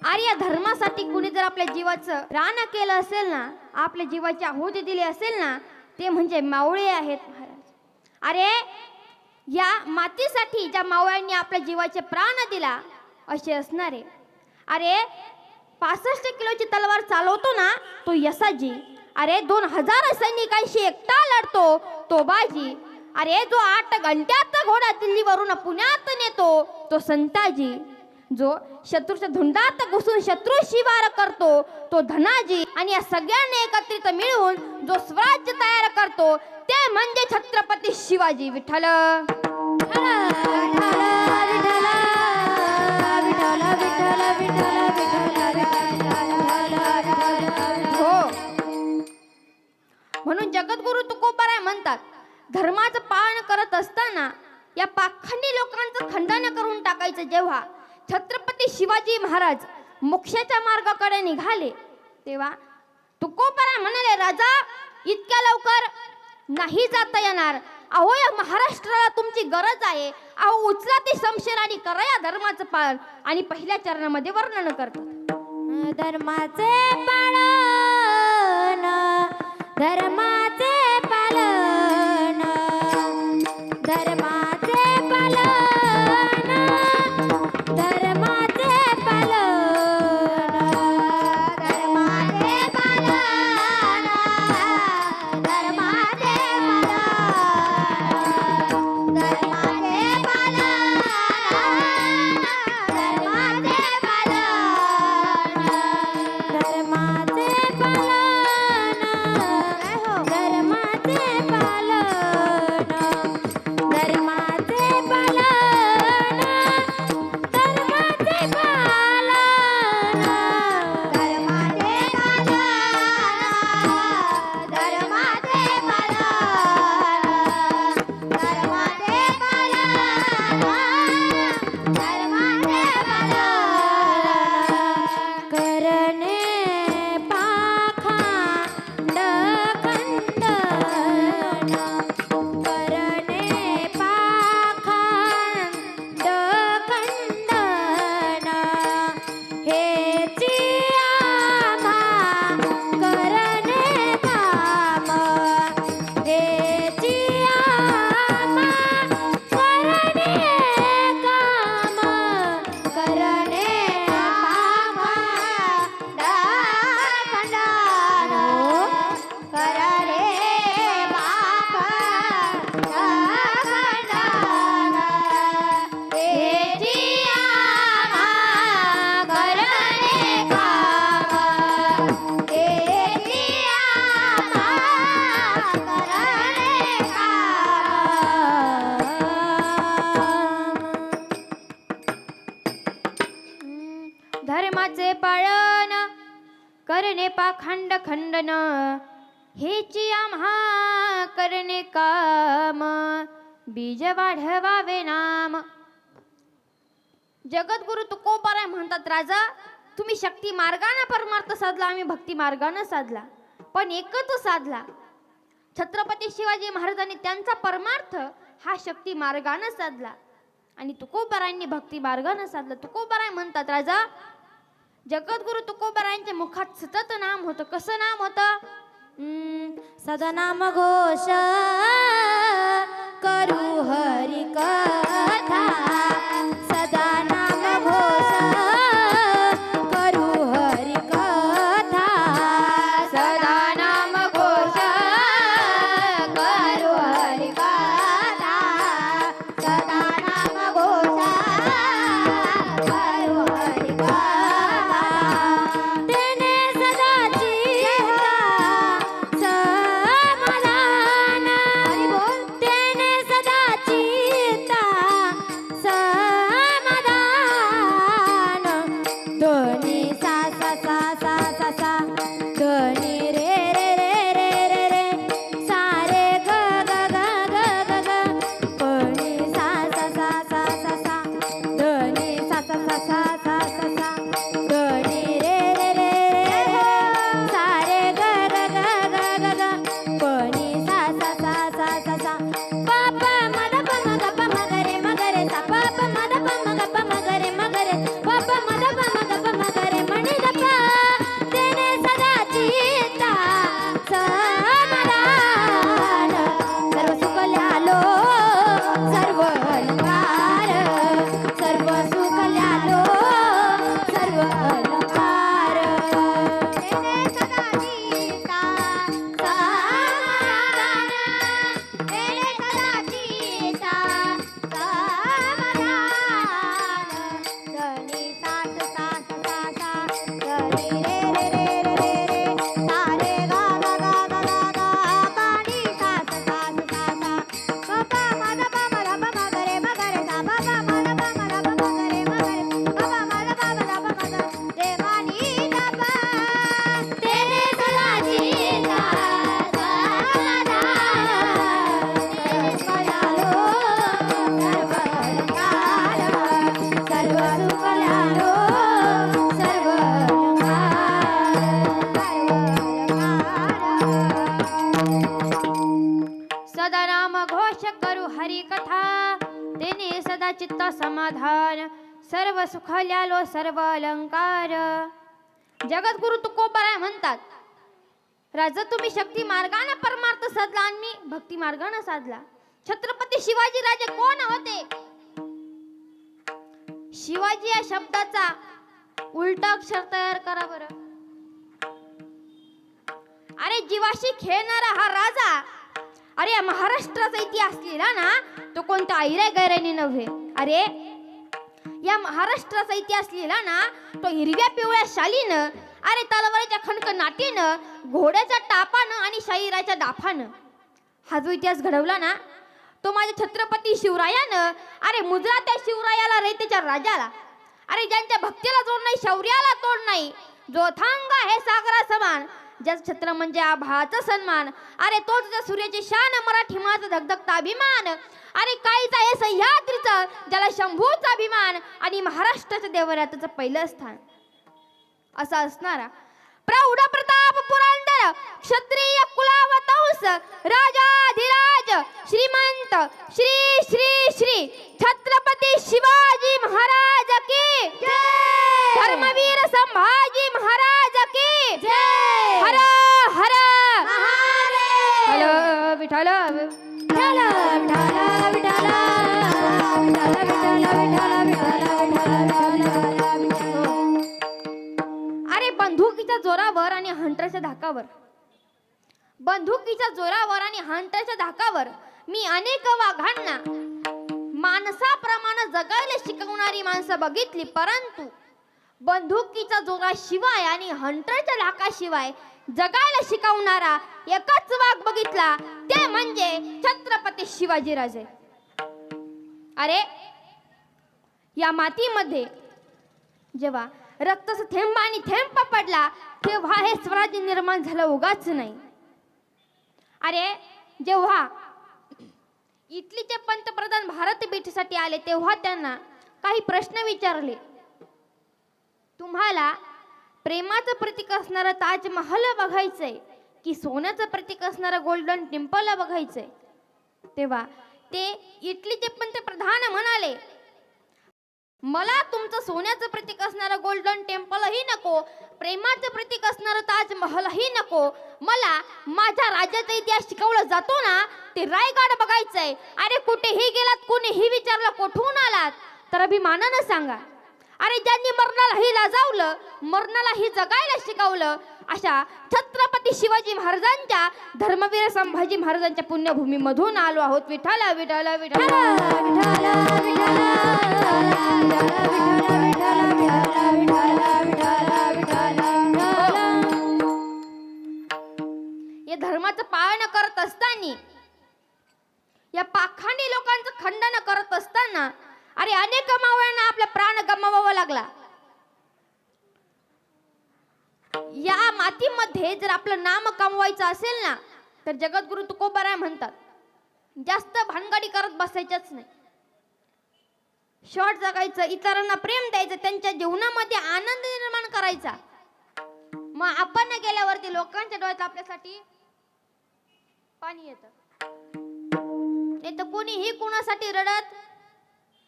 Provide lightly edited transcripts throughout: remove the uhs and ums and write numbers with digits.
अरे या धर्मासाठी कुणी जर आपल्या जीवाचं रान केलं असेल ना, आपल्या जीवाची आहुती दिली असेल ना, ते म्हणजे मावळे आहेत महाराज. अरे या मातीसाठी ज्या मावळ्यांनी आपल्या जीवाचे प्राण दिला असे असणारे. अरे 65 किलोची तलवार चालवतो ना तो यसाजी. अरे 2000 सैनिकांशी एकटा लढतो तो बाजी. अरे जो 8 घंट्यात घोडा दिल्लीवरून पुण्यात नेतो तो संताजी. जो शत्रूच्या धुंडात घुसून शत्रू शिवार करतो तो धनाजी. आणि या सगळ्यांनी एकत्रित मिळून जो स्वराज्य तयार करतो ते म्हणजे छत्रपती शिवाजी. विठ्ठल हो. म्हणून जगद्गुरु तुकोबाराय म्हणतात, धर्माचं पालन करत असताना या पाखंडी लोकांचं खंडन करून टाकायचं. जेव्हा छत्रपती शिवाजी महाराज मोक्षाच्या मार्गाकडे निघाले तेव्हा तुकोबाराय म्हणाले, राजा इतक्या लवकर नाही जाता येणार. अहो या महाराष्ट्राला तुमची गरज आहे. अहो उचला ती शमशेर आणि करा या धर्माचं पालन. आणि पहिल्या चरणामध्ये वर्णन करतात, धर्माचे पालन, धर्माचे पालन, धर्माचे पालन, धर्माचे पालन, धर्माचे पालन, धर्माचे पालन, धर्माचे पालन, धर्माचे पालन, धर्माचे पालन, धर्माचे पालन, धर्माचे पालन, धर्माचे पालन, धर्माचे पालन, धर्माचे पालन, धर्माचे पालन, धर्माचे पालन, करणे पाखांड खंडन, करणे पाखांड खंडन, हेची आम्हा करणे काम, हेची आम्हा करणे काम, करणे पाखांड खंडन, करणे पाखांड खंडन, हेची आम्हा करणे काम, हेची आम्हा करणे काम. धर्माचे पालन करणे पाखंड खंडन, हेची आम्हा करणे काम, बीज वाढवावे नाम. जगद्गुरु तुकोबाराय म्हणतात, राजा तुम्ही शक्ती मार्गाने परमार्थ साधला, आम्ही भक्ती मार्गाने साधला, पण एकच साधला. छत्रपती शिवाजी महाराजांनी त्यांचा परमार्थ हा शक्ती मार्गाने साधला आणि तुकोबारायांनी भक्ती मार्गाने साधला. तुकोबाराय म्हणतात, राजा जगद्गुरु तुकोबारायांच्या मुखात सतत नाम होतं. कसं नाम होतं? सदा नाम घोष करू हरि कथा, सदा नाम घोष करू हरि कथा, सदा नाम घोष करू हरि कथा, सदा नाम घोष करू हरि कथा, तेने सदा चित्ता समाधान, तेने सदा चित्ता सर्व सुखाल्यालो सर्व अलंकार. जगद्गुरु तुकोबाराय म्हणतात, राजा तुम्ही शक्ती मार्गाने परमार्थ साधला आणि मी भक्ती मार्गाने साधला. छत्रपती शिवाजी राजे कोण होते? शिवाजी या शब्दाचा उलटा अक्षर तयार करा बरं. अरे जीवाशी खेळणारा हा राजा, अरे या महाराष्ट्राचा इतिहास लिहिला ना तो कोणत्या ऐऱ्या गैऱ्याने नव्हे. अरे या महाराष्ट्राचा इतिहास लिहिला ना तो हिरव्या पिवळ्या शालीनं, अरे तलवारीच्या खणखणाटीनं, घोड्याच्या टापानं आणि शाहिराच्या डाफानं हा जो इतिहास घडवला ना तो माझ्या छत्रपती शिवरायानं. अरे मुजरा त्या शिवरायाला रयतेच्या राजाला, अरे ज्यांच्या भक्तीला जोड नाही शौर्याला तोड नाही, जो थांग आहे सागरा समान, ज्याचं छत्र म्हणजे आभाचा सन्मान, अरे तोच त्या सूर्याची शान, मराठी माचा धगधगता अभिमान, अरे काहीच आहे सह्याद्रीचं ज्याला शंभूचा अभिमान, आणि महाराष्ट्राच्या देवराताचं पहिलं स्थान असा असणारा प्रौढ प्रताप पुरंदर क्षत्रिय कुलावतंस राजाधिराज श्रीमंत श्री श्री श्री छत्रपती शिवाजी महाराज की जय. धर्मवीर संभाजी महाराज की जय. हर हर महादेव. हॅलो विठ्ठल. विठ्ठल विठ्ठल विठ्ठल विठ्ठल विठ्ठल विठ्ठल. अरे बंदुकीच्या जोरावर आणि हंटरच्या धाकावर, बंदुकीच्या जोरावर आणि हंटरच्या धाकावर मी अनेक वाघांना माणसाप्रमाणे जगायला शिकवणारी माणसं बघितली, परंतु बंदुकीच्या जोराशिवाय आणि हंटरच्या धाकाशिवाय जगायला शिकवणारा एकच वाघ बघितला, ते म्हणजे छत्रपती शिवाजीराजे. अरे या मातीमध्ये जेव्हा रक्ताचा थेंब आणि थेंब पडला तेव्हा हे स्वराज्य निर्माण झालं उगाच नाही. अरे जेव्हा इटलीचे पंतप्रधान भारत भेटीसाठी आले तेव्हा त्यांना काही प्रश्न विचारले, तुम्हाला प्रेमाचं प्रतीक असणारं ताजमहल बघायचंय की सोन्याचं प्रतीक असणारं गोल्डन टेम्पल बघायचंय? तेव्हा ते इटलीचे पंतप्रधान म्हणाले, मला तुमचं सोन्याचं प्रतीक असणारं गोल्डन टेम्पलही नको, प्रेमाचं प्रतीक असणारं ताजमहलही नको, मला माझ्या राज्याचा इतिहास शिकवला जातो ना ते रायगड बघायचंय. अरे कुठेही गेलात, कुणीही विचारलं कुठून आलात तर अभिमानानं सांगा. अरे ज्यांनी मरणालाही लाजावलं, मरणालाही जगायला शिकवलं, अशा छत्रपती शिवाजी महाराजांच्या, धर्मवीर संभाजी महाराजांच्या पुण्यभूमीमधून आलो आहोत. विठ्ठल विठ्ठल विठ्ठल या धर्माचं पालन करत असताना, या पाखांडी लोकांचं खंडन करत असताना, अरे अनेक मावळ्यांना आपला प्राण गमावावा लागला. या मातीमध्ये जर आपलं नाम कमवायचं असेल ना तर जगद्गुरु तुकोबाराय म्हणतात, जास्त भानगडी करत बसायचंच नाही, शॉर्ट जगायचं, इतरांना प्रेम द्यायचं, त्यांच्या जीवनामध्ये आनंद निर्माण करायचा. मग आपण गेल्यावरती लोकांच्या डोळ्यात आपल्यासाठी पाणी येतं. नाही तर कोणीही कुणासाठी रडत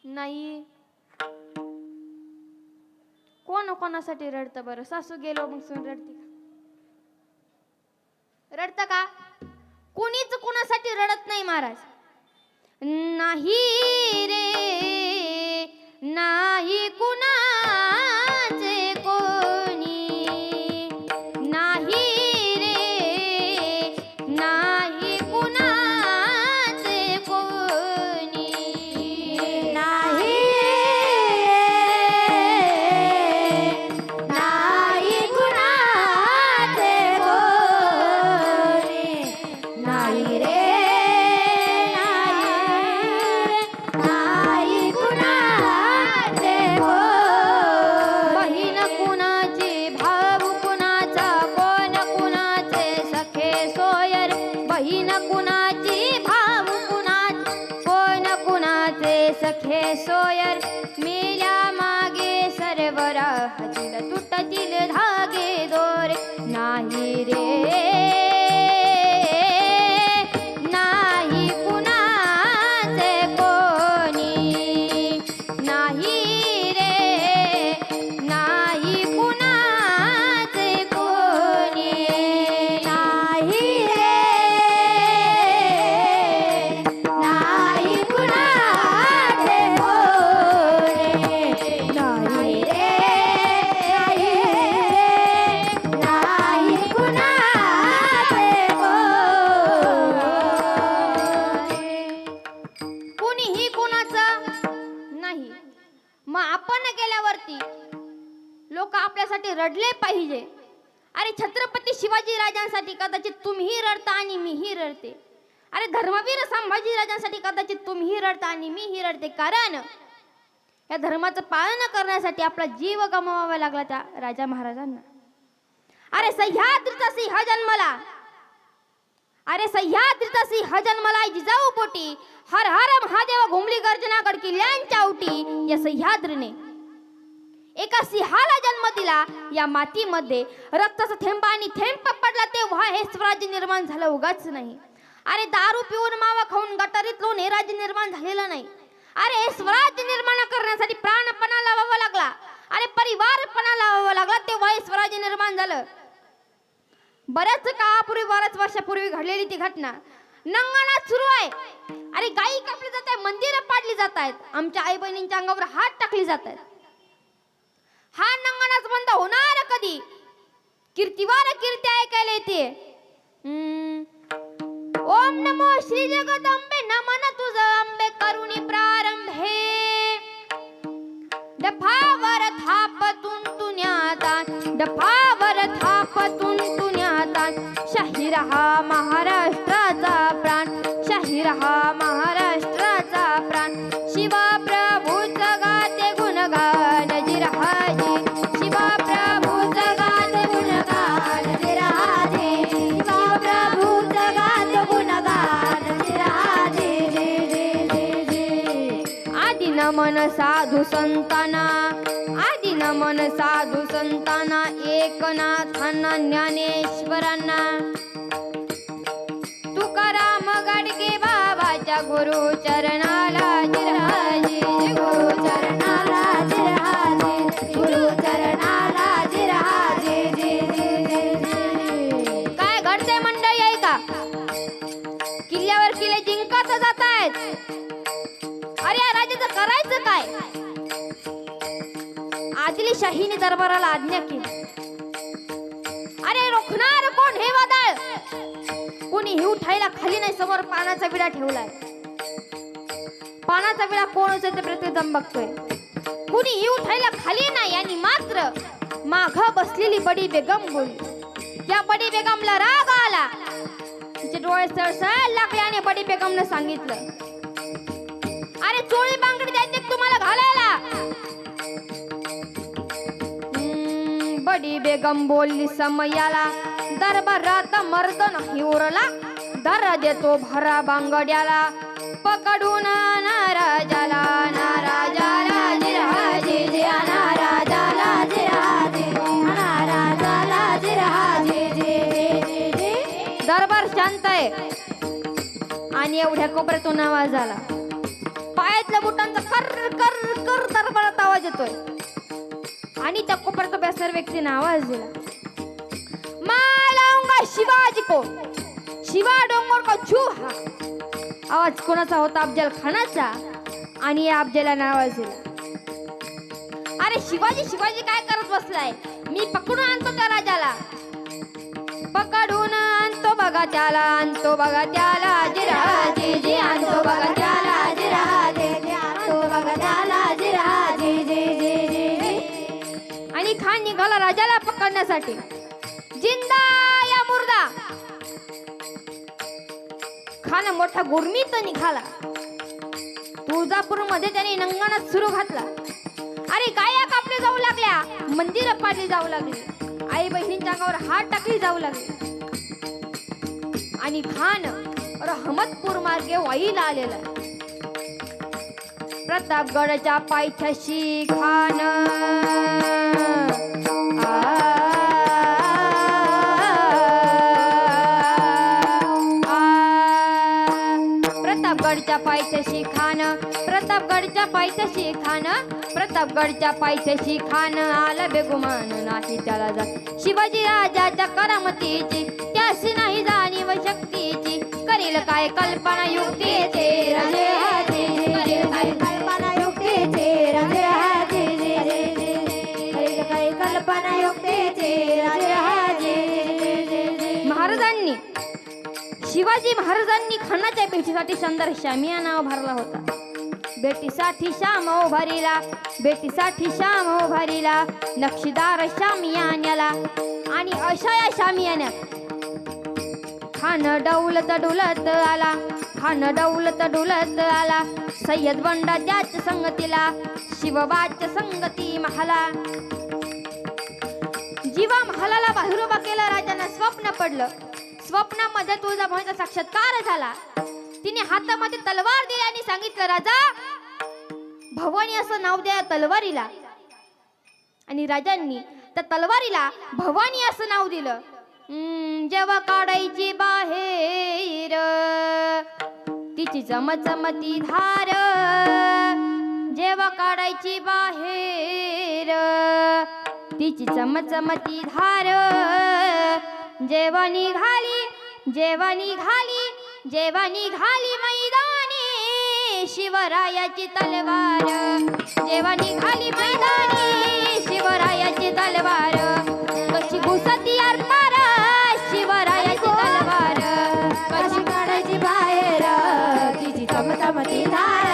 नाही. कोण कोणासाठी रडतं बरं? सासू गेलो मग सून रडते का? रडतं का? कोणीच कुणासाठी रडत नाही महाराज. नाही रे नाही कुणाचे कोणी, नाही रे नाही कुणाचे कोणी, नाही नाही कुणाचे कोणी, नाही रे नाही कुणाचे कोणी. बहीण कुणाची भाऊ कुणाचा, कोण कुणाचे सखे सोयर. बहीण कुणाची भाऊ कुणाचे, कोण कुणाचे सखे सोयर. मेल्या मागे सर्व राहतील, तुटतील धागे दोरे. नाही रे नाही कुणाचे कोणी, नाही रे आपल्यासाठी रडले पाहिजे. अरे छत्रपती शिवाजी राजांसाठी कदाचित तुम्हीही रडता आणि मीही रडते. अरे धर्मवीर संभाजी राजांसाठी कदाचित तुम्हीही रडता आणि मीही रडते. कारण या धर्माचं पालन करण्यासाठी आपला जीव गमवावा लागला त्या राजा महाराजांना. अरे सह्याद्रीचा सिंह जन्मला, अरे सह्याद्रीचा सिंह जन्मला जिजाऊ पोटी. हर हर महादेव घुमली गर्जना गड किल्ल्यांच्या ओटी. या सह्याद्रीने एका सिंहाला जन्म दिला. या मातीमध्ये रक्ताचा थेंब आणि थेंब पडला तेव्हा हे स्वराज्य निर्माण झालं, उगाच नाही. अरे दारू पिऊन मावा खाऊन गटारीत लोन हे राज्य निर्माण झालेलं नाही. अरे हे स्वराज्य निर्माण करण्यासाठी प्राणपणा लावावा लागला. अरे परिवारपणा लावावा लागला तेव्हा हे स्वराज्य निर्माण झालं. बऱ्याच काळापूर्वी, बऱ्याच वर्षापूर्वी घडलेली ती घटना नंगणात सुरू आहे. अरे गायी कापली जात आहे, मंदिरं पाडली जात आहेत, आमच्या आई बहिणींच्या अंगावर हात टाकली जात आहेत. हा नंगणाच बंद होणार कधी? कीर्तिवार कीर्ती ऐकायला येते. ओम नमो श्री जगदंबे नमन तुझ अंबे करुणी प्रारंभे. डफावर थापतून तुन्याता, डफावर थापतून तुन्याता. शाहीर हा महाराष्ट्राचा प्राण, शाहीर हा महाराष्ट्राचा प्राण. शिवा प्रभूच गाते गुणगान जिराजे, शिवा प्रभूच गाते गुणगान जिराजे. शिवा प्रभूच गात गुणगान जिराजे. आदि नमन साधू संतांना, आदि नमन साधू संतांना. एकनाथांना, ज्ञानेश्वरांना. तुकाराम गाडगे बाबाच्या गुरु चरणाला जिराजे, गुरु चरणाला जिराजे, गुरु चरणाला जिराजे. काय घडते मंडळी आहे का? किल्ल्यावर किल्ले जिंकत जात आहेत. अरे या राजाचं करायचं काय? आदिलशाहीने दरबाराला आज्ञा केली. अरे रोखणार कोण हे वादळ? कोणी ही उठायला खाली नाही. समोर पानाचा विडा ठेवलाय. पानाचा विडा कोण असेल ते प्रतिदम बघतोय. कुणी ही उठायला खाली नाही. आणि मात्र माघ बसलेली बडी बेगम बोलली. या बडी बेगमला राग आला. तिचे डोळे सळसळ लागले आणि बडी बेगमने सांगितलं, अरे चोळी बांगडी द्यायची तुम्हाला घालायला. बडी बेगम बोलली समयाला, दरबारात मर्द नाही उरला. दर देतो भरा बांगड्याला, पकडून नाराजाला, नाराजाला जिराजे, नाराजाला जिराजे, नाराजाला जिराजे. दरबार शांत आहे. आणि एवढ्या कोपऱ्यातून आवाज आला. पायातल्या बुटांचा कर कर कर दरबारात आवाज येतोय. आणि त्या कोपऱ्यात बेसर व्यक्तीने आवाज दिला, मालाऊंगा शिवाजी को, शिवा डोंगर को चूहा. आवाज कोणाचा होता? अफजल खानाचा. आणि या अफजलाने आवाज दिला, अरे शिवाजी शिवाजी काय करत बसलाय? मी पकडून आणतो त्या राजाला, पकडून आणतो बघा त्याला, आणतो बघा त्याला जिराजे, जी आणतो बघा त्याला जिराजे, आणतो बघा त्याला जिराजे. आणि खान निघाला राजाला पकडण्यासाठी. जिंदा या मुर्दा. खान मोठा गुरमीत निघाला. तुळजापूर मध्ये त्याने नंगणात सुरू घातला. अरे गाया कापले जाऊ लागल्या, मंदिर पाडली जाऊ लागली, आई बहिणींच्या अंगावर हात टाकली जाऊ लागली. आणि खान रहमतपूर मार्गे वाईला आलेला. प्रतापगडच्या पायथ्याशी खान प्रतापगडच्या पायथ्याशी खान, प्रतापगडच्या पायथ्याशी खान, प्रतापगडच्या पायथ्याशी खान. आला बेगुमान नाही त्याला जा. शिवाजी राजाच्या करामतीची त्याशी नाही जाणीव शक्तीची. करील काय कल्पना युक्तीचे राजे हाते, करील काय कल्पना युक्तीचे राजे हाते. करील काय कल्पना युक्तीचे राजे हाते. महाराजांनी, शिवाजी महाराजांनी खानाच्या भेटीसाठी शानदार शामियाना भरला होता. बेटीसाठी श्याम उभारीला, बेटीसाठी श्याम उभारीला, नक्षीदार शामियान्याला. आणि अशा या शामियान्यात खान डौलत डुलत आला, खान डौलत डुलत आला. सय्यद बंडा त्याच संगतीला, शिवबाच्या संगती महाला. जीवा महालाला बाहेर उभा केलं. राजांना स्वप्न पडलं. स्वप्नामध्ये तुळजाभवानीचा साक्षात्कार झाला. तिने हातामध्ये तलवार दिली आणि सांगितलं, राजा भवानी असं नाव द्या तलवारीला. आणि राजांनी त्या तलवारीला भवानी असं नाव दिलं. जेव्हा काढायची बाहेर तिची चमचमती धार, जेव्हा काढायची बाहेर तिची चमचमती धार. जेव्हा निघाली, जेव्हा निघाली, जेव्हा निघाली मैदानी शिवरायाची तलवार, जेव्हा निघाली मैदानी शिवरायाची तलवार. कशी घुसती आरपार शिवरायाची तलवार, कशी काढायची बाहेर तिची चमचमती धार,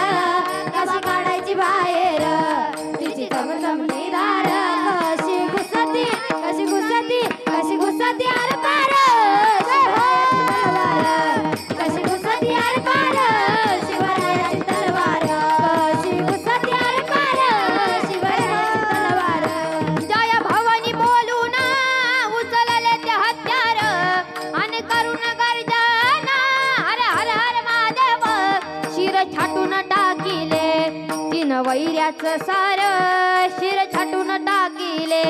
कशी काढायची बाहेर तिची चमचमती धार. कशी घुसती, कशी घुसती, कशी घुसती आरपार शिवरायाची तलवार, कशी घुसती आरपार शिवरायाची तलवार, कशी घुसती आरपार शिवरायाची तलवार. जय भवानी बोलून उचलले ते हत्यार आणि करुण गर्जना हर हर हर महादेव. शिर छाटून टाकिले तीन वैऱ्याचं सार, शिर छाटून टाकिले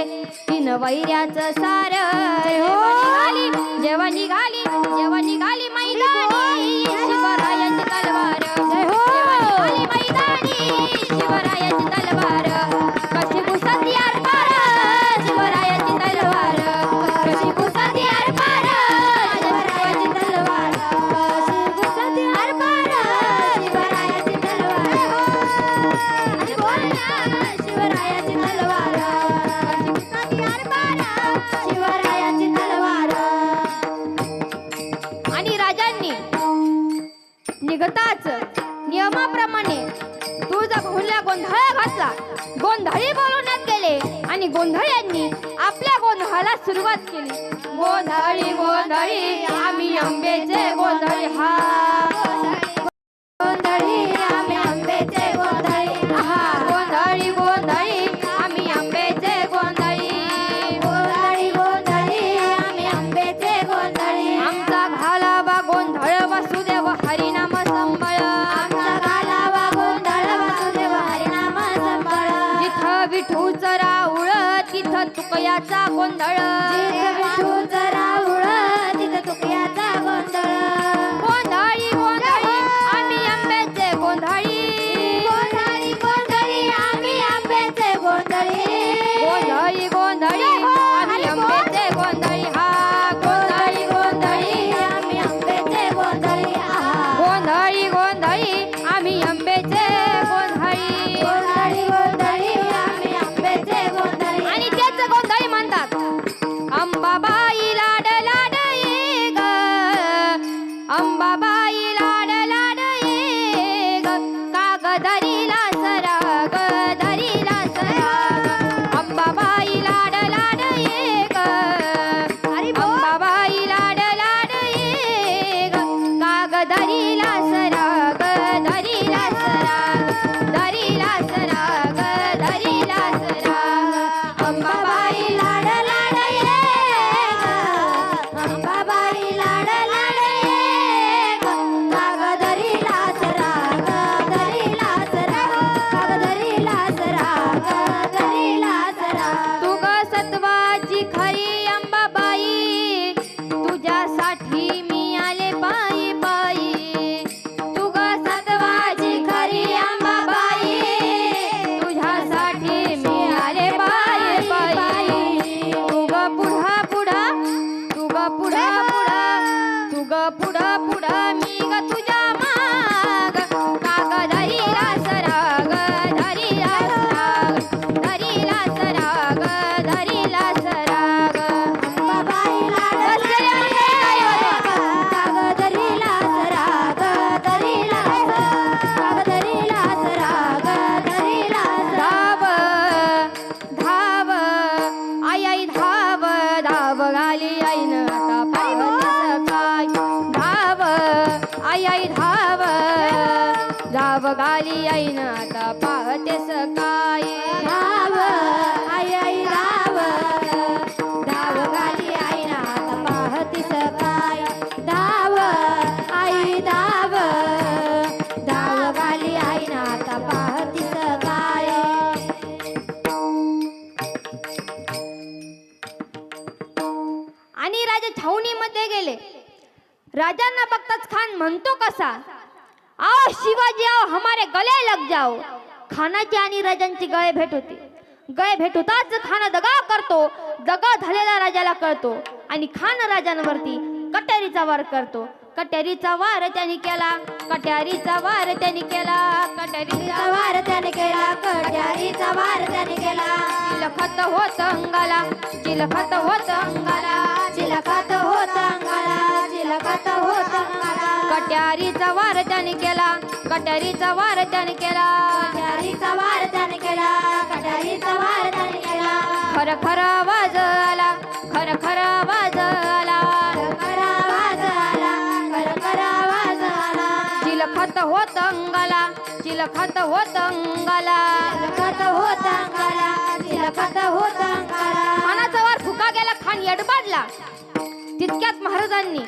तीन वैऱ्याचं सार. जेव्हा निघाली, जेव्हा निघाली मैदानी शिवरायाची तलवार, जेव्हा निघाली मैदानी शिवरायाची तलवार. कशी घुसती आरपार शिवरायाची तलवार, कशी घुसती आरपार शिवरायाची तलवार, कशी घुसती आरपार शिवरायाची तलवार. आणि बोल ना शिवरायाची तलवार, कशी घुसती आरपार शिवरायाची तलवार. आणि राजांनी निघताच नियमाप्रमाणे तुळजाभवानीला गोंधळ घातला. गोंधळी बोलवण्यात गेले आणि गोंधळ्यांनी आपल्या गोंधळाला सुरुवात केली. गोंधळी गोंधळी आम्ही आंब्याचे गोंधळी, हा गोंधळी आम्ही आंब्याचे गोंधळी, हा गोंधळी गोंधळी आम्ही आंब्याचे गोंधळी. गोंधळी गोंधळी आम्ही आंब्याचे गोंधळी. आमचा घालावा गोंधळ वासुदेव हरिनाम संबळ, आमचा घालावा गोंधळ वासुदेव हरिनाम संबळ. जिथं विठूचं राऊळ तिथं तुकयाचा गोंधळ, जिथं विठूचं राऊळ तिथं तुकयाचा गोंधळ. गोंधळी गोंधळी आम्ही आंब्याचे गोंधळी, गोंधळी गोंधळी आम्ही आंब्याचे गोंधळी. गोंधळी गोंधळी आम्ही आंब्याचे गोंधळी, हा गोंधळी गोंधळी आम्ही आंब्याचे गोंधळी, गोंधळी गोंधळी आम्ही आंब्याचे गोंधळी. गोंधळी गोंधळी आम्ही आंब्याचे गोंधळी. आणि त्याच गोंधळी म्हणतात अंबाबाई लाड घाली आईन आता पाहते सकाळी. धाव आई आई धाव धाव घाली आई ना आता पाहतीस काय. धाव आई धाव धाव घाली आई ना आता पाहतीस काय. आणि राजा छावणीमध्ये गेले. राजांना बघताच खान म्हणतो कसा, आओ शिवाजी आओ हमारे गले लग जाओ. खानाची आणि राजांची गळे भेट होती. गळे भेट होताच खान दगा करतो. दगा झालेला राजाला कळतो आणि खान राजांवरती कट्यारीचा वार करतो. कट्यारीचा वार त्याने केला. कट्यारीचा वार त्याने केला. कट्यारीचा वार त्याने केला. कट्यारीचा वार त्याने केला. चिलखत होत अंगाला. चिलखत होत अंगाला. चिलखत होत अंगाला. चिलखत होत अंगाला. कट्यारीचा वार त्याने केला. कट्यारीचा वार त्याने केला. कट्यारीचा वार त्याने केला. कट्यारीचा वार त्याने केला. खर खर आवाज आला. खर खर आवाज आला. खर आवाज आला. खर खर आवाज आला. चिलखत होत अंगाला. चिलखत होत अंगाला. चिलखत होत अंगाला. चिलखत होत अंगाला. खानाचा वार फुका गेला. खान यडबाडला. तितक्यात महाराजांनी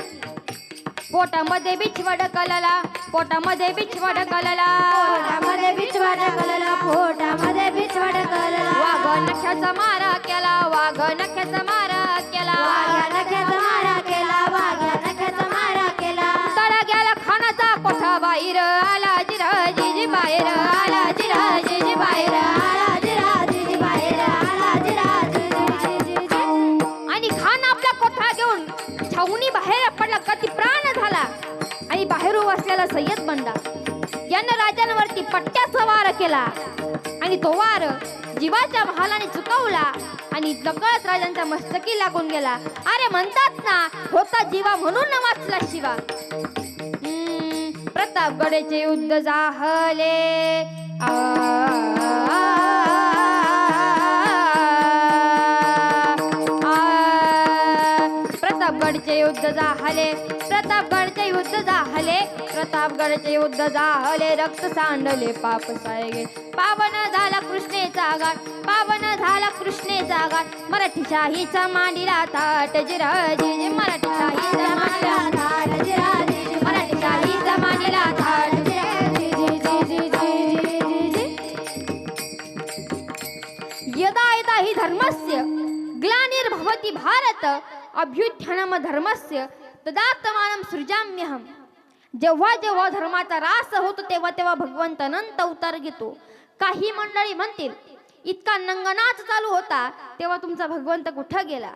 पोटामध्ये बिछवा ढकलला. पोटामध्ये बिछवा ढकलला. पोटामध्ये बिछवा ढकलला. पोटामध्ये बिछवा ढकलला. वाघ नख्याचा मारा केला. वाघ नख्याचा मारा केला. वाघ्या नख्याचा मारा केला. वाघ्या नख्याचा मारा केला. तडा गेला खानाचा कोठा बाहेर आला. जिराजीजी बाहेर आला. जिराजीजी बाहेर आला. जिराजीजी बाहेर आला. जिराजीजी. आणि खान आपला कोठा घेऊन छावणी बाहेर पडला. कधी प्राण झाला. आणि बाहेर असलेला सय्यद बंडा यानं राजांवरती पट्ट्याचा वार केला. आणि तो वार जीवाच्या महालाने चुकवला आणि दगडच राजांच्या मस्तकी लागून गेला. अरे म्हणतात ना, होता जीवा म्हणून न वाचला शिवा. प्रतापगडचे युद्ध जाहले. प्रतापगडचे युद्ध जाहले. प्रतापगडचे युद्ध जाहले. प्रतापगडचे युद्ध जाहले. रक्त सांडले पाप सायगे. पावन झाला कृष्णेचा घाट. पावन झाला कृष्णेचा घाट. मराठी शाहीचा मांडीला थाट. जिराजी मराठी शाहीचा मांडीला थाट. जिराजी मराठी शाहीचा मांडीला थाट. यदा यदा हि धर्मस्य ग्लानिर्भवति भारत अभ्युत्थानम धर्मस्य तदात्मानं सृजाम्यहम. जेव्हा जेव्हा धर्माचा रास होतो तेव्हा तेव्हा भगवंत अनंत अवतार घेतो. काही मंडळी म्हणतील इतका नंगनाच चालू होता तेव्हा तुमचा भगवंत कुठं गेला.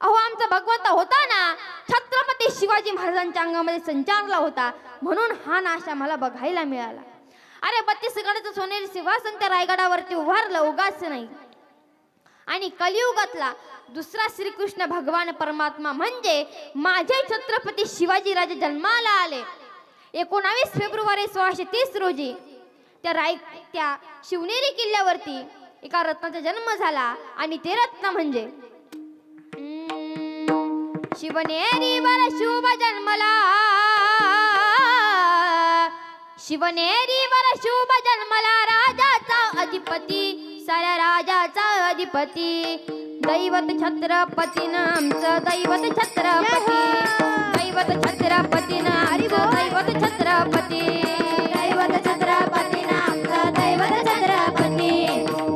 अहो आमचा भगवंत होता ना, छत्रपती शिवाजी महाराजांच्या अंगामध्ये संचारला होता म्हणून हा नाश आम्हाला बघायला मिळाला. अरे 32 गडाचं सोनेरी सिंहासन त्या रायगडावरती उभारलं उगाच नाही. आणि कलियुगातला दुसरा श्रीकृष्ण भगवान परमात्मा म्हणजे माझे छत्रपती शिवाजी राजे जन्माला आले. 19 फेब्रुवारी 1630 रोजी त्या शिवनेरी किल्ल्यावरती एका रत्नाचा जन्म झाला. आणि ते रत्न म्हणजे शिवनेरीवर शुभ जन्मला. शिवनेरीवर शुभ जन्मला राजाचा अधिपती. साऱ्या राजाचा अधिपती. दैवत छत्रपतीनं आमचं दैवत छत्रपती. दैवत छत्रपतीनं आमचं दैवत छत्रपती. दैवत छत्रपतीनं आमचं दैवत छत्रपती.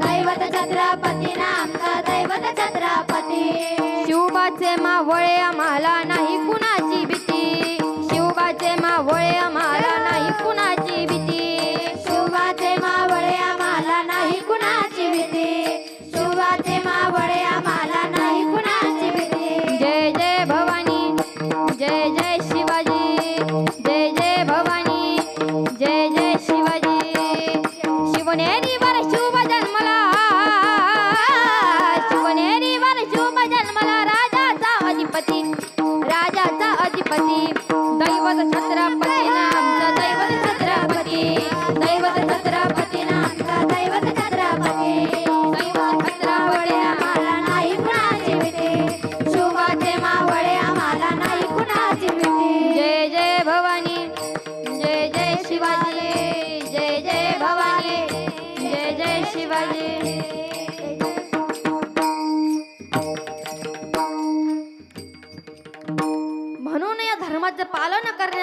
दैवत छत्रपतीनं आमचं दैवत छत्रपती. शिवबाचे मावळे आम्हाला नाही कुणाची भीती. शिवबाचे मावळे आम्हाला नाही कुणाची भीती. शिवाचे मावळे आम्हाला नाही कुणाची भीती. शिवाचे मावळे आम्हाला नाही कुणाची भीती. जय जय भवानी. जय जय शिवाजी. जय जय भवानी. जय जय शिवाजी. शिवनेरीवर शुभ जन्मला. शिवनेरीवर शुभ जन्मला राजाचा अधिपती. राजाचा अधिपती. दैवत छत्रपतीनं आमचं दैवत छत्रपती. दैवत छत्रपतीनं आमचं दैवत छत्रपती. दैवत छत्रपती आम्हाला नाही कुणाची भीती. शिवाचे मावळे आम्हाला नाही कुणाची भीती. जय जय भवानी. जय जय शिवाजी. जय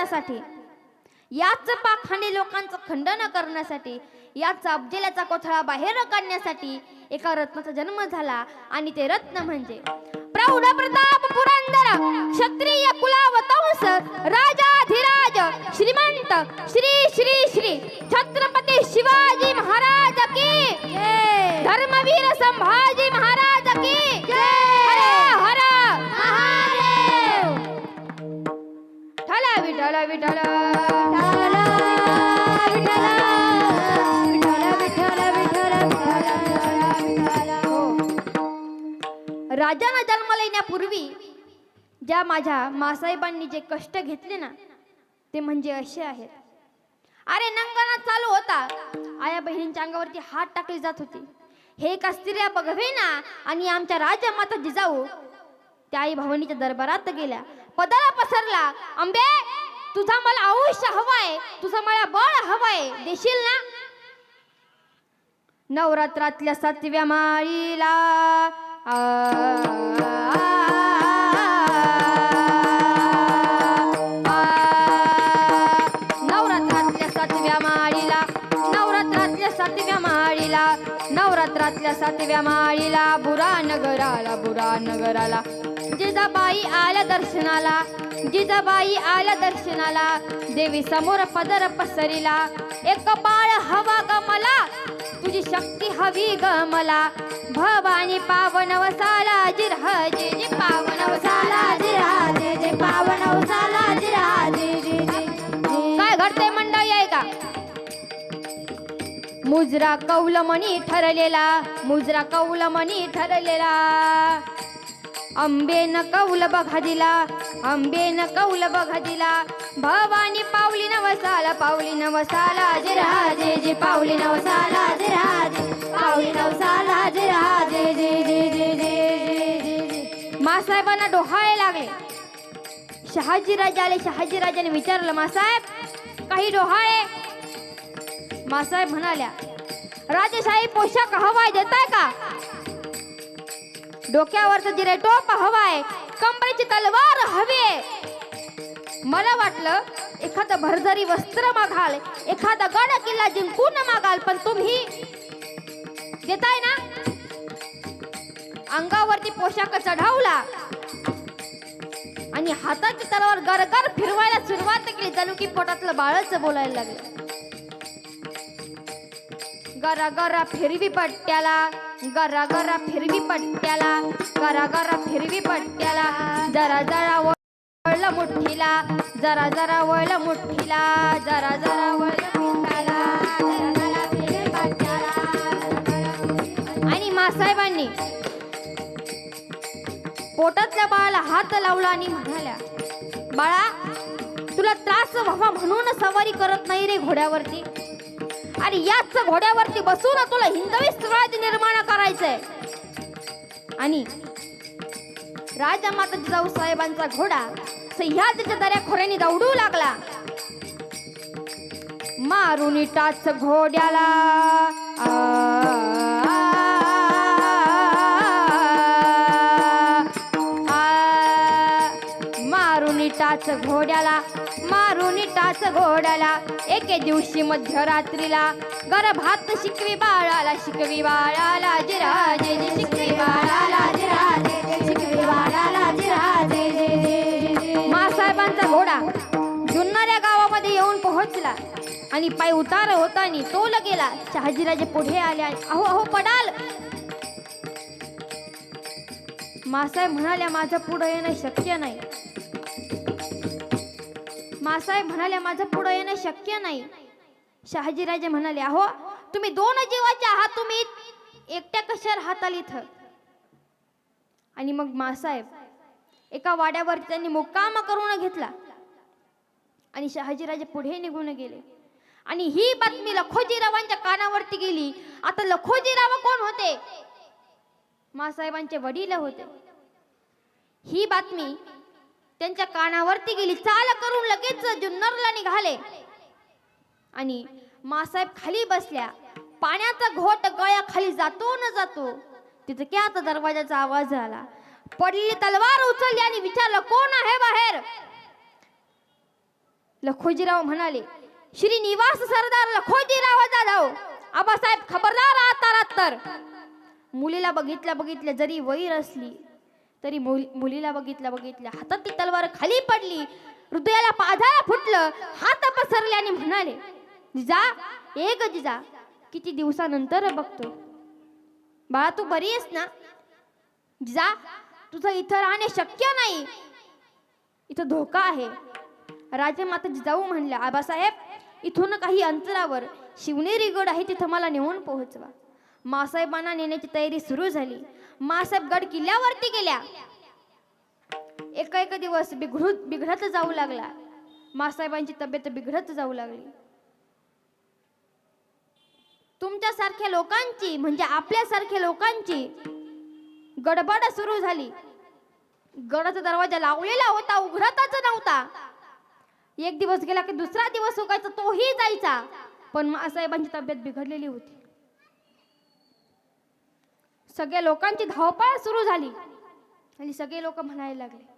करण्यासाठी, याच पाखंडी लोकांचं खंडन करण्यासाठी, याच अब्जेलाचा कोथळा बाहेर काढण्यासाठी एका रत्नाचा जन्म झाला. आणि ते रत्न म्हणजे प्रौढ प्रताप पुरंदर क्षत्रिय कुलावतंस राजाधिराज श्रीमंत श्री श्री श्री छत्रपती शिवाजी महाराज की जय. धर्मवीर संभाजी महाराज की जय. हर हर महादेव. ठला विठल विठल विठ्ठल, विठ्ठल, विठ्ठल, विठ्ठल, विठ्ठल, विठ्ठल. राजांना जन्माला येण्यापूर्वी ज्या माझ्या मासाहेबांनी जे कष्ट घेतले ना, ते म्हणजे असे आहेत. अरे नंगना चालू होता, आया बहिणींच्या अंगावरती हात टाकले जात होते. हे का स्त्रिया बघवे ना. आणि आमच्या राजा माता जिजाऊ त्या आई भवानीच्या दरबारात गेल्या, पदाला पसरला, अंबे तुझा मला आयुष्य हवाय, तुझा मला बळ हवाय, देशील ना. नवरात्रातल्या 7व्या माळीला नवरात्रातल्या 7व्या माळीला, नवरात्रातल्या 7व्या माळीला, नवरात्रातल्या 7व्या माळीला बुरा नगराला, बुरा नगराला जिजाबाई आल्या दर्शनाला, जिजाबाई आल्या दर्शनाला. देवी समोर पदर पसरिला, एक बाळ हवा ग मला, तुझी शक्ती हवी ग मला. भवानी पावन वसाला जिराजे जे पावन वसाला जिराजे जे पावन वसाला जिराजे जे जे. काय घडते मंडळी आहे का. मुजरा कौलमणी ठरलेला, मुजरा कौलमणी ठरलेला. अंबेन कौल बघा दिला, अंबेन कौल बघा दिला. भवानी पावली नवसाला, पावली नवसाला जिराजे जे पावली नवसाला जिराजे, पावली नवसाला जिराजे जे जे जे जे जे. मासाहेबांना डोहाळे लागले. शहाजीराजे आले. शहाजीराजाने विचारलं, मासाहेब काही डोहाळे. मासाहेब म्हणाल्या, राजशाही पोशाख हवाय, देताय का. डोक्यावरचं जिरे टोप हवाय, कंबरेची तलवार हवी. मला वाटलं एखादं भरजरी वस्त्र मागाल, एखादा गड किल्ला जिंकून मागाल, पण तुम्ही देताय ना. अंगावरती पोशाख चढवला आणि हाताची तलवार गरगर फिरवायला सुरुवात केली, जणू की पोटातलं बाळच बोलायला लागलं. गरा गरा फिरवी पट्ट्याला, गरा गरा फिरवी पट्ट्याला, गरा गरा फिरवी पट्ट्याला. जरा जरा वळलं मुठीला, जरा जरा वळलं मुठीला, जरा जरा वळलं मुठीला, जरा जरा फिरवी पट्ट्याला. आणि मासाहेबांनी पोटातल्या बाळाला हात लावला आणि म्हणाल्या, बाळा तुला त्रास व्हावा म्हणून सवारी करत नाही रे घोड्यावरती. आणि याच घोड्यावरती बसून तुला हिंदवी स्वराज्य निर्माण करायचंय. आणि राजा माता जिजाऊ साहेबांचा घोडा सह्याद्रीच्या दऱ्याखोऱ्याने दौडू लागला. मारुनी टाच घोड्याला, मारुनी टाच घोड्याला, मारुनी टाच घोड्याला. एके दिवशी मध्यरात्रीला गर्भात शिकवी बाळाला, शिकवी बाळाला जिराजे जे, शिकवी बाळाला जिराजे जे, शिकवी बाळाला जिराजे जे जे. मासाहेबांचा घोडा जुन्नर गावामध्ये येऊन पोहोचला आणि पाय उतार होतानी तोल गेला. शहाजीराजे पुढे आले. अहो अहो पडाल. मासाहेब म्हणाल्या, माझं पुढे येणं शक्य नाही. मासाहेब म्हणाल्या, माझं पुढे येणं शक्य नाही. शहाजीराजे म्हणाले, अहो तुम्ही 2 जीवाचे आहात, तुम्ही एकट्या कशा राहताल इथं. आणि मग मासाहेब एका वाड्यावर त्यांनी मुक्काम करून घेतला आणि शहाजीराजे पुढे निघून गेले. आणि ही बातमी लखोजीरावांच्या कानावरती गेली. आता लखोजीराव कोण होते. मासाहेबांचे वडील होते. ही बातमी त्यांच्या कानावरती गेली. चाल करून लगेच जुन्नरला निघाले. आणि मासाहेब खाली बसल्या. पाण्याचा घोट गळ्याखाली जातो न जातो तिथे क्या आता दरवाजाचा आवाज आला. पडलेली तलवार उचलली आणि विचारलं, कोण आहे बाहेर. लखोजीराव म्हणाले, श्री निवास सरदार लखोजीराव जाधव, आबासाहेब खबरदार आता रातर. मुलीला बघितल्या जरी वैर असली तरी मुलीला बघितल्या हातात ती तलवार खाली पडली, हृदयाला पाझाला फुटलं, हात पसरले आणि म्हणाले, जिजा एक जिजा, किती दिवसानंतर बघतो. बाळा तू बरी आहेस ना? जिजा तुझं इथं राहणे शक्य नाही, इथं धोका आहे. राजमाता जिजाऊ म्हणल्या, आबासाहेब इथून काही अंतरावर शिवनेरी गड आहे, तिथं मला नेऊन पोहोचवा. मासाहेबांना नेण्याची तयारी सुरू झाली. मासाहेब गड किल्ल्यावरती गेल्या. एक दिवस बिघडत जाऊ लागला. मासाहेबांची तब्येत बिघडत जाऊ लागली. तुमच्यासारख्या लोकांची म्हणजे आपल्यासारख्या लोकांची गडबड सुरू झाली. गडाचा दरवाजा लावलेला होता, उघडतच नव्हता. एक दिवस गेला की दुसरा दिवस उगायचा, तोही जायचा, पण मासाहेबांची तब्येत बिघडलेली होती. सगळ्या लोकांची धावपळ सुरू झाली आणि सगळे लोक म्हणायला लागले,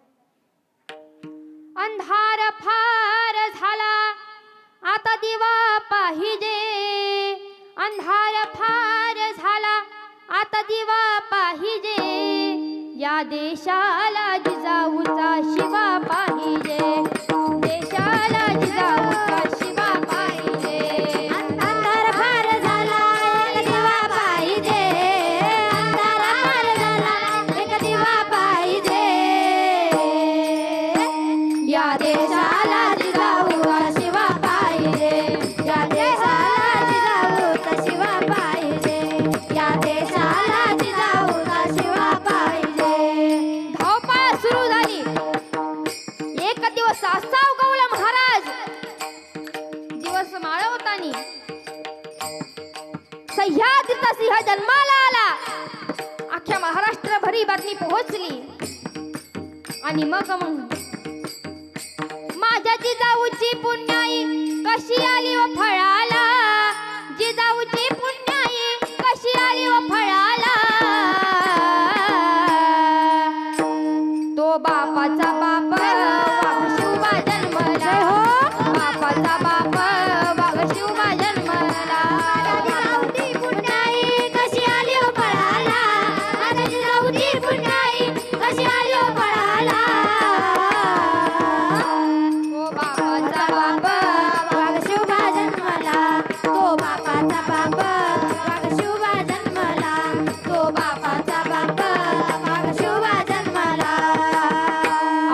अंधार फार झाला, आता दिवा पाहिजे. अंधार फार झाला, आता दिवा पाहिजे. या देशाला जिजाऊचा शिवा पाहिजे. देशाला जिजाऊचा शिवा पाहिजे. अंधार फार झाला, एक दिवा पाहिजे. अंधार फार झाला, एक दिवा पाहिजे. या देशाला जिजाऊचा शिवा पाहिजे. या देशाला जिजाऊचा शिवा पाहिजे. या देशाला जिजाऊचा शिवा पाहिजे. धावपळ सुरू झाली. एक दिवस असा उगवला महाराज, दिवस माळवतानी सह्याद्रीचा सिंह जन्माला आला. अख्ख्या महाराष्ट्रभरी बातमी पोहोचली. आणि मग माझ्या जिजाऊची पुण्याई कशी आली व फळाला. जिजाऊची पुण्याई कशी आली व फळाला. तो बापाचा बाप वाघ शिवबा जन्मला. बापाचा बाप वाघ शिवबा जन्मला. जिजाऊची पुण्याई कशी आली हो फळाला. आता जिजाऊची पुण्याई कशी आली हो फळाला. तो बापाचा बाप वाघ शिवबा जन्मला. तो बापाचा बाप वाघ शिवबा जन्मला. तो बापाचा बाप वाघ शिवबा जन्मला.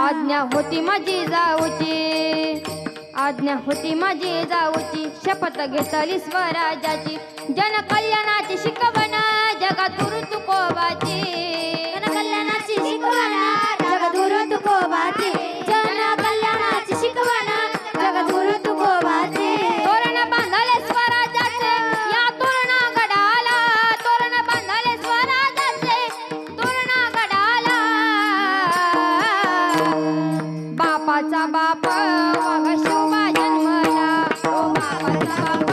आज्ञा होती माझी जाऊची. आज्ञा होती माझी जाऊची. शपथ घेतली स्वराज्याची. जनकल्याणाची शिकवण जगातूर तुकोबाची. जनकल्याणाची शिकवण जगद्गुरु तुकोबाची. जनकल्याणाची शिकवण जगद्गुरु तुकोबाची. तोरण बांधले स्वराज्याचे या तोरणा गडाला. तोरण बांधले स्वराज्याचे तोरणा गडाला. बापाचा बाप वाघ शिवबा जन्मला. ओ बापाचा बाप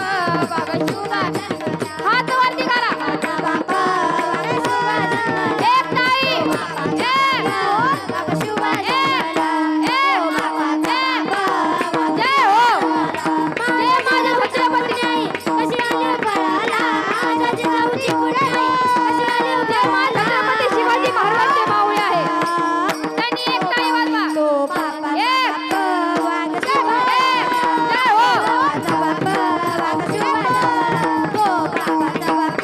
वाघ शिवबा जन्मला. हात वरती करा. बापाचा बाप वाघ शिवबा जन्मला. एक ताई. वाघ शिवबा जन्मला. ए बापाचा बाप वाघ जय हो. जय माझ्या छत्रपती. कशी आली फळाला. माझ्या जिजाऊची पुण्याई कशी आली हो जय माझ्या फळाला. छत्रपती शिवाजी महाराजांचे मावळे आहे. त्यांनी एक ताई वाजवा. तो बापाचा बाप वाघ शिवबा जन्मला. जय हो. बापाचा बाप वाघ शिवबा जन्मला. तो बापाचा बाप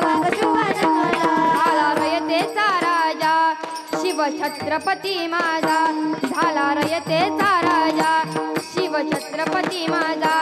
वाघ शिवबा जन्मला. झाला रयतेचा राजा शिव छत्रपती माझा. झाला रयतेचा राजा शिव छत्रपती माझा.